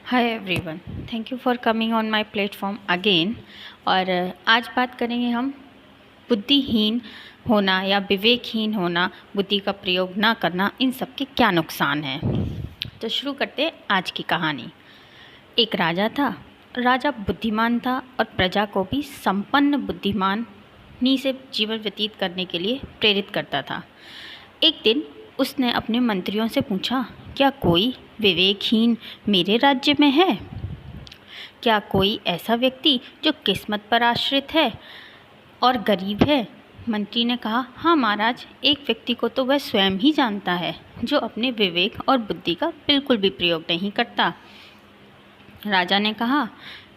Hi everyone, thank you for coming on my platform again. और आज बात करेंगे हम बुद्धिहीन होना या विवेकहीन होना, बुद्धि का प्रयोग ना करना, इन सब के क्या नुकसान हैं। तो शुरू करते हैं आज की कहानी। एक राजा था। राजा बुद्धिमान था और प्रजा को भी संपन्न बुद्धिमानी से जीवन व्यतीत करने के लिए प्रेरित करता था। एक दिन उसने अपने मंत्रियों से पूछा, क्या कोई विवेकहीन मेरे राज्य में है? क्या कोई ऐसा व्यक्ति जो किस्मत पर आश्रित है और गरीब है? मंत्री ने कहा, हाँ महाराज, एक व्यक्ति को तो वह स्वयं ही जानता है जो अपने विवेक और बुद्धि का बिल्कुल भी प्रयोग नहीं करता। राजा ने कहा,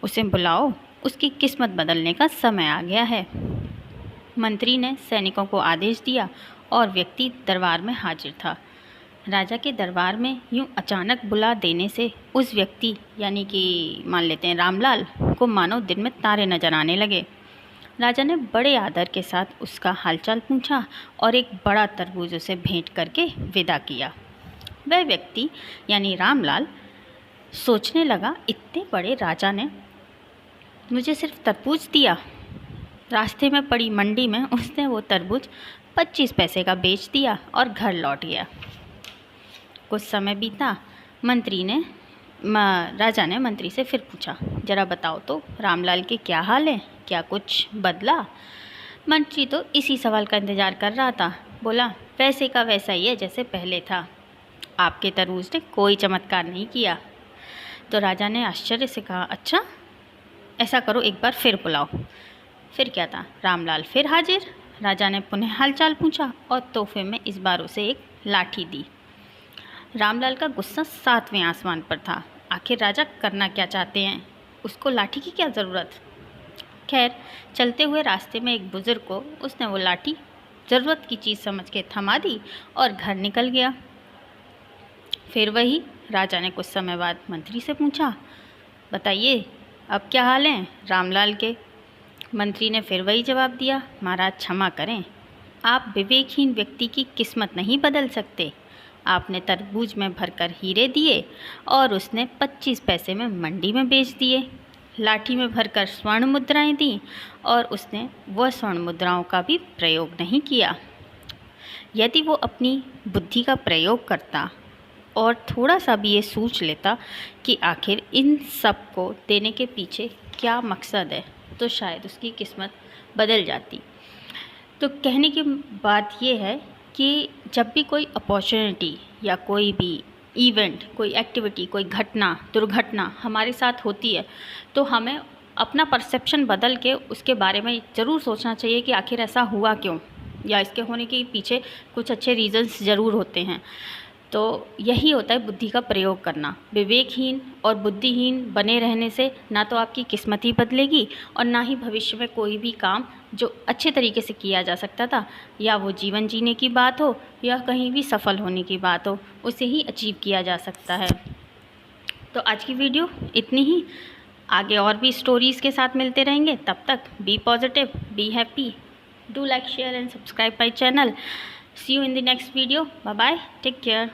उसे बुलाओ, उसकी किस्मत बदलने का समय आ गया है। मंत्री ने सैनिकों को आदेश दिया और व्यक्ति दरबार में हाजिर था। राजा के दरबार में यूं अचानक बुला देने से उस व्यक्ति यानी कि मान लेते हैं रामलाल को मानो दिन में तारे नजर आने लगे। राजा ने बड़े आदर के साथ उसका हालचाल पूछा और एक बड़ा तरबूज उसे भेंट करके विदा किया। वह व्यक्ति यानी रामलाल सोचने लगा, इतने बड़े राजा ने मुझे सिर्फ तरबूज दिया। रास्ते में पड़ी मंडी में उसने वो तरबूज 25 पैसे का बेच दिया और घर लौट गया। कुछ समय बीता। राजा ने मंत्री से फिर पूछा, जरा बताओ तो रामलाल के क्या हाल है, क्या कुछ बदला? मंत्री तो इसी सवाल का इंतज़ार कर रहा था। बोला, वैसे का वैसा ही है जैसे पहले था। आपके तरबूज ने कोई चमत्कार नहीं किया। तो राजा ने आश्चर्य से कहा, अच्छा, ऐसा करो एक बार फिर बुलाओ। फिर क्या था, रामलाल फिर हाजिर। राजा ने पुनः हालचाल पूछा और तोहफे में इस बार उसे एक लाठी दी। रामलाल का गुस्सा 7वें आसमान पर था। आखिर राजा करना क्या चाहते हैं, उसको लाठी की क्या ज़रूरत? खैर, चलते हुए रास्ते में एक बुज़ुर्ग को उसने वो लाठी ज़रूरत की चीज़ समझ के थमा दी और घर निकल गया। फिर वही राजा ने कुछ समय बाद मंत्री से पूछा, बताइए अब क्या हाल है रामलाल के? मंत्री ने फिर वही जवाब दिया, महाराज क्षमा करें, आप विवेकहीन व्यक्ति की किस्मत नहीं बदल सकते। आपने तरबूज में भरकर हीरे दिए और उसने 25 पैसे में मंडी में बेच दिए। लाठी में भरकर स्वर्ण मुद्राएं दी और उसने वह स्वर्ण मुद्राओं का भी प्रयोग नहीं किया। यदि वो अपनी बुद्धि का प्रयोग करता और थोड़ा सा भी ये सोच लेता कि आखिर इन सब को देने के पीछे क्या मकसद है, तो शायद उसकी किस्मत बदल जाती। तो कहने की बात ये है कि जब भी कोई अपॉर्चुनिटी या कोई भी इवेंट, कोई एक्टिविटी, कोई घटना, दुर्घटना हमारे साथ होती है, तो हमें अपना परसेप्शन बदल के उसके बारे में ज़रूर सोचना चाहिए कि आखिर ऐसा हुआ क्यों, या इसके होने के पीछे कुछ अच्छे रीज़न्स ज़रूर होते हैं। तो यही होता है बुद्धि का प्रयोग करना। विवेकहीन और बुद्धिहीन बने रहने से ना तो आपकी किस्मत ही बदलेगी और ना ही भविष्य में कोई भी काम जो अच्छे तरीके से किया जा सकता था, या वो जीवन जीने की बात हो या कहीं भी सफल होने की बात हो, उसे ही अचीव किया जा सकता है। तो आज की वीडियो इतनी ही। आगे और भी स्टोरीज़ के साथ मिलते रहेंगे। तब तक be positive, be happy, do like, share and subscribe my channel. See you in the next video. Bye bye. Take care.